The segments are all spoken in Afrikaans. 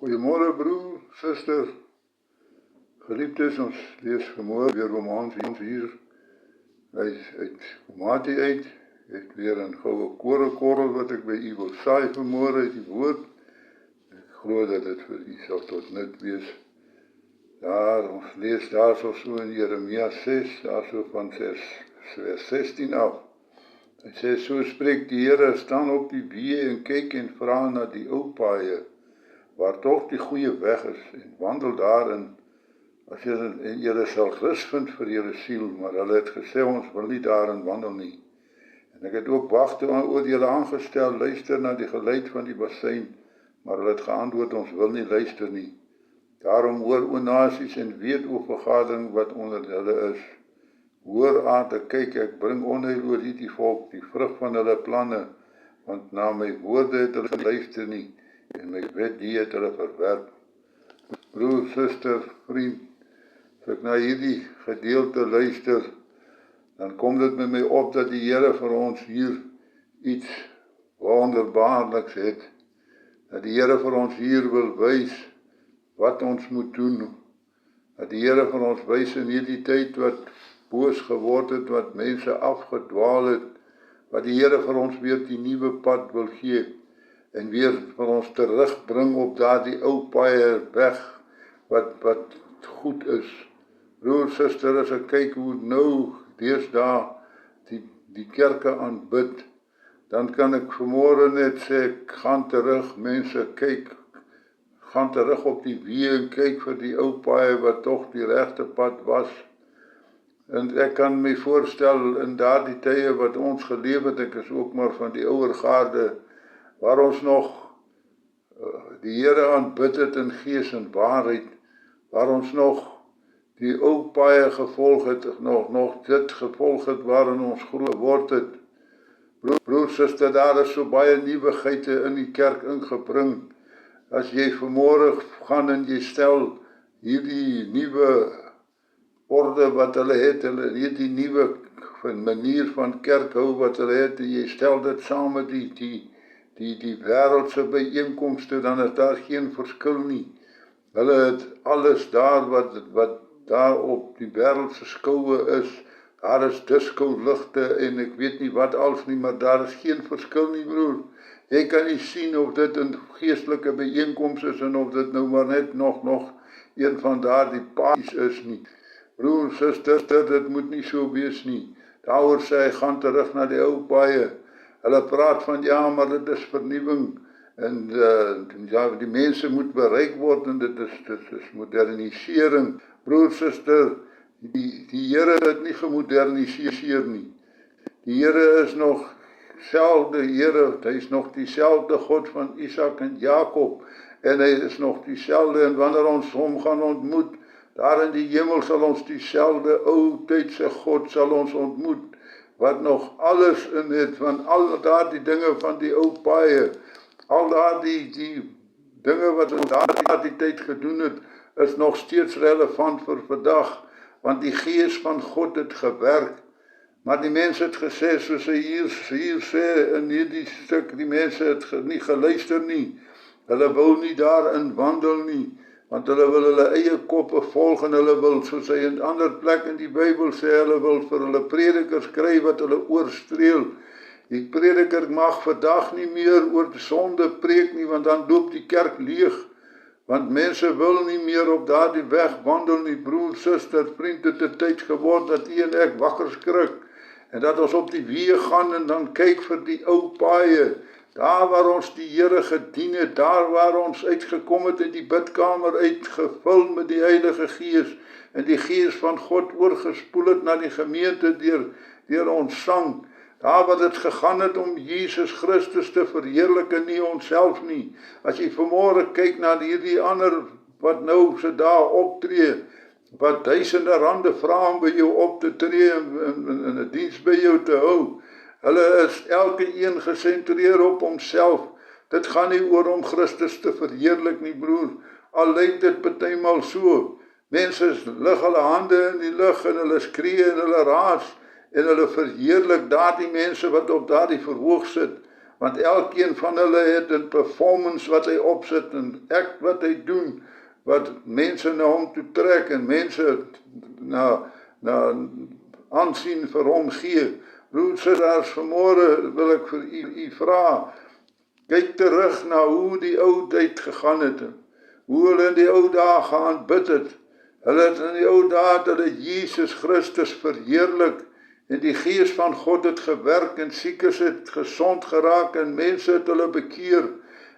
Goeiemôre broer, suster, geliefdes, ons lees vanmôre weer Romans hier uit Komati uit. Het weer een goue korenkorrel wat ek by u wil saai vanmôre uit die woord. Ek glo dat dit vir u sal tot nut wees. Daar, ons lees daar so in Jeremia 6, daar so van vers 16 af. Hy sê, so spreek die Here, staan op die weë en kyk en vra na die ou paaie, waar toch die goeie weg is, en wandel daarin, as julle sal rus vind vir julle siel, maar hulle het gesê, ons wil nie daarin wandel nie. En ek het ook wagte oor julle aangestel, luister na die geluid van die bassein, maar hulle het geantwoord, ons wil nie luister nie. Daarom hoor o nasies en weet o vergadering wat onder hulle is. Hoor aan te kyk, ek bring onheil oor die volk, die vrug van hulle planne, want na my woorde het hulle luister nie, en my wet die het hulle verwerp. Broer, suster, vriend, as ek na hierdie gedeelte luister, dan kom dit met my op dat die Here vir ons hier iets wonderbaarliks het, dat die Here vir ons hier wil wys wat ons moet doen, dat die Here vir ons wys in hierdie tyd wat boos geword het, wat mense afgedwaal het, wat die Here vir ons weer die nuwe pad wil gee, en weer vir ons terugbring op daardie ou paaie weg, wat goed is. Broer, suster, as ek kyk hoe nou deesdae die kerke aanbid, dan kan ek vanmôre net sê, ek gaan terug, mense, kyk, gaan terug op die weë en kyk vir die ou paaie wat tog die regte pad was. En ek kan my voorstel in daardie tye wat ons geleef het, ek is ook maar van die ouer garde, waar ons nog die Here aanbid het in gees en waarheid, waar ons nog die ou paaie gevolg het, nog dit gevolg het waarin ons groot geword het. Broer, suster, daar is so baie nuwighede in die kerk ingebring. As jy vanmôre gaan en jy stel hierdie nuwe orde wat hulle het die nuwe manier van kerk hou wat hulle het, en jy stel dit saam met die wêreldse byeenkomste, dan is daar geen verskil nie. Hulle het alles daar wat daar op die wêreldse skoue is, daar is disco-ligte en ek weet nie wat als nie, maar daar is geen verskil nie, broer. Jy kan nie sien of dit 'n geestelike byeenkoms is en of dit nou maar net nog een van daardie paadjies is nie. Broer, suster, dit moet nie so wees nie. Daaroor sê hy, gaan terug na die ou paaie. Hulle praat van, ja, maar dit is vernuwing, en die mense moet bereik word, en dit is modernisering. Broer, suster, die Here het nie gemoderniseer nie. Die Here is nog selfde Here, hy is nog dieselfde God van Isak en Jakob, en hy is nog dieselfde, en wanneer ons hom gaan ontmoet, daar in die hemel sal ons dieselfde ou tydse God sal ons ontmoet, wat nog alles in het, van al daardie dinge van die ou paaie, al daardie dinge wat ons daardie tyd gedoen het, is nog steeds relevant vir vandag, want die gees van God het gewerk, maar die mense het gesê, soos hy hier sê in hierdie stuk, die mense het nie geluister nie, hulle wil nie daarin wandel nie, want hulle wil hulle eie koppe volg, en hulle wil, soos hy in ander plek in die Bybel sê, hulle wil vir hulle predikers kry wat hulle oorstreel. Die prediker mag vandag nie meer oor sonde preek nie, want dan loop die kerk leeg, want mense wil nie meer op daardie weg wandel nie. Broer, suster, vriend, dit het tyd geword dat u en ek wakker skrik, en dat ons op die weë gaan en dan kyk vir die ou paaie, daar waar ons die Here gedien het, daar waar ons uitgekom het in die bidkamer uitgevul met die Heilige Gees, en die Gees van God oorgespoel het na die gemeente deur ons sang, daar wat het gegaan het om Jesus Christus te verheerlik en nie onsself nie. As jy vanmôre kyk na hierdie ander wat nou se daar optree, wat duisende rande vra om by jou op te tree en 'n diens by jou te hou, hulle is elke een gesentreer op homself. Dit gaan nie oor om Christus te verheerlik nie, broer. Al lyk dit partymal so. Mense lig hulle hande in die lug en hulle skree en hulle raas en hulle verheerlik daardie mense wat op daardie verhoog sit. want elkeen van hulle het 'n performance wat hy opsit, 'n act wat hy doen, wat mense na hom toe trek en mense na aansien vir hom gee. Broers, vanmôre wil ek vir u vra, kyk terug na hoe die ou tyd gegaan het, hoe hulle in die ou dae geaanbid het. Hulle het in die ou dae hulle Jesus Christus verheerlik en die Gees van God het gewerk en siekes het gesond geraak en mense het hulle bekeer.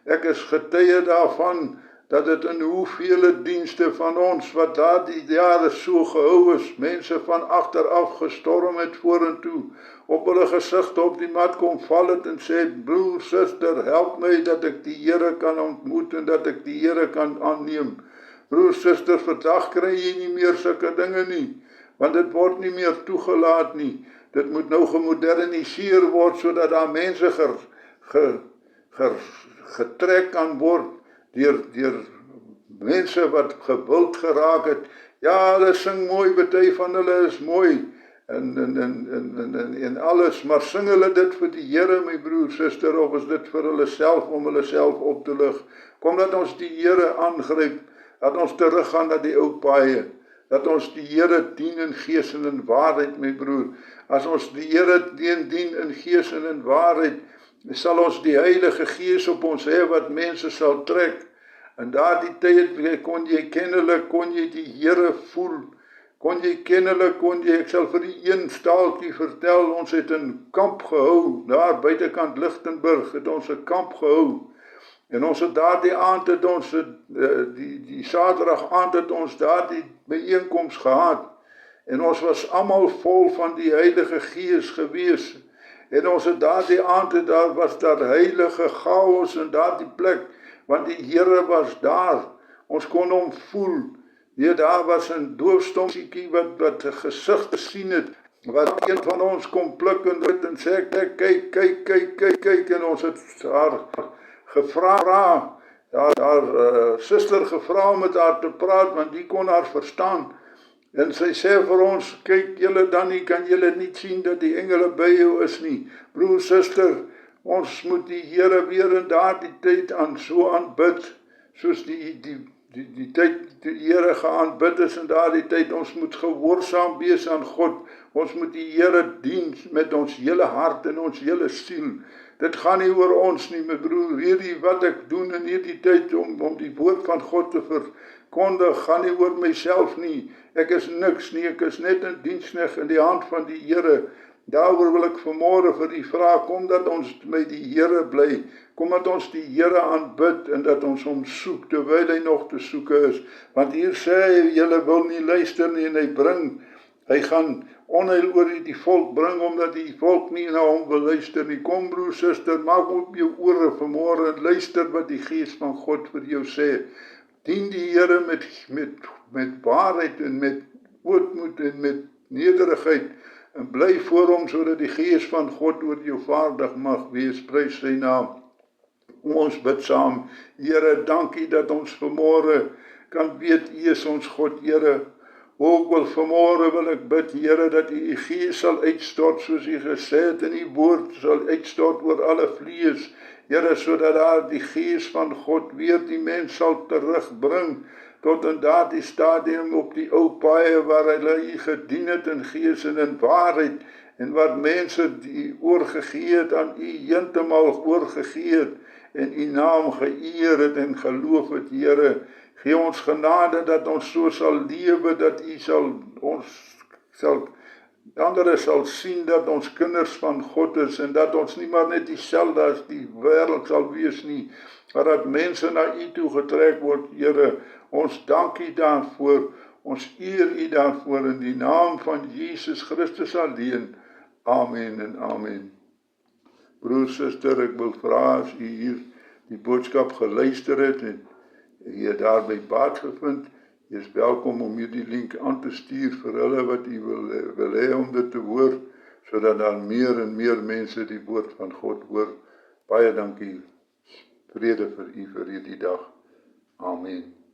Ek is getuie daarvan dat dit in hoeveel dienste van ons wat daardie jare so gehou is, mense van agteraf gestorm het vorentoe, op hulle gesigte op die mat kom val het en sê, broer, suster, help my dat ek die Here kan ontmoet en dat ek die Here kan aanneem. Broer, suster, vandag kry jy nie meer sulke dinge nie, want dit word nie meer toegelaat nie. Dit moet nou gemoderniseer word, sodat daar mense getrek kan word deur mense wat gewild geraak het. Ja, hulle sing mooi, party van hulle is mooi, en alles, maar sing hulle dit vir die Here, my broer, suster, of is dit vir hulle self, om hulle self op te lig? Kom dat ons die Here aangryp, dat ons teruggaan na die ou paaie, dat ons die Here dien in gees en in waarheid, my broer. As ons die Here dien in gees en in waarheid, sal ons die Heilige Gees op ons hê wat mense sal trek. En daardie tyd kon jy die Here voel. Ek sal vir die een staaltjie vertel, ons het 'n kamp gehou, daar buitekant Lichtenburg het ons 'n kamp gehou. En ons het daardie aand het ons die Saterdag aand het ons daardie byeenkoms gehad. En ons was almal vol van die Heilige Gees gewees. En ons het daardie aand was daar heilige chaos in daardie plek, want die Here was daar. Ons kon hom voel. Nee, daar was 'n doofstomsiekie wat 'n gesig te sien het, wat een van ons kom pluk en sê, kyk, en ons het haar gevra, haar suster gevra om met haar te praat, want die kon haar verstaan. En sy sê vir ons, kyk julle dan nie, kan julle nie sien dat die engele by jou is nie. Broer, suster, ons moet die Here weer in daardie tyd so aanbid, soos die tyd die Here geaanbid is in daardie tyd. Ons moet gehoorsaam wees aan God. Ons moet die Here dien met ons hele hart en ons hele siel. Dit gaan nie oor ons nie, my broer. Hierdie wat ek doen in hierdie tyd om die woord van God te verkondig, gaan nie oor myself nie. Ek is niks nie, ek is net 'n diensknegt in die hand van die Here. Daaroor wil ek vanmôre vir u vra, kom dat ons met die Here bly, kom dat ons die Here aanbid en dat ons hom soek terwyl hy nog te soeke is. Want hier sê hy, julle wil nie luister nie, en hy gaan onheil oor die volk bring, omdat die volk nie na hom wil luister nie. Kom broer, suster, maak op jou ore vanmôre en luister wat die Gees van God vir jou sê. Dien die Here met waarheid en met ootmoed en met nederigheid, en bly voor hom, sodat die Gees van God oor jou vaardig mag wees. Prys sy naam. Ons bid saam. Here, dankie dat ons vanmôre kan weet, U is ons God, Here. Ook vanmôre wil ek bid, Here, dat U Gees sal uitstort, soos U gesê het in U woord, sal uitstort oor alle vlees. Here, sodat daar die Gees van God weer die mens sal terugbring, tot in daardie stadium op die ou paaie waar hulle U gedien het in gees en in waarheid, en waar mense die oorgegee het aan U, heeltemal oorgegee het, en U naam geëer het en geloof het, Here. Gee ons genade dat ons so sal lewe, dat anderen sal sien dat ons kinders van God is, en dat ons nie maar net dieselfde as die wêreld sal wees nie, maar dat mense na U toe getrek word, Here. Ons dank U daarvoor, ons eer U daarvoor, in die naam van Jesus Christus alleen. Amen en amen. Broer, suster, ek wil vra, as U hier die boodskap geluister het, en U het daarby baat gevind, U is welkom om hierdie link aan te stuur vir hulle wat U wil hê om dit te hoor, sodat daar meer en meer mense die woord van God hoor. Baie dankie. Vrede vir U vir hierdie dag. Amen.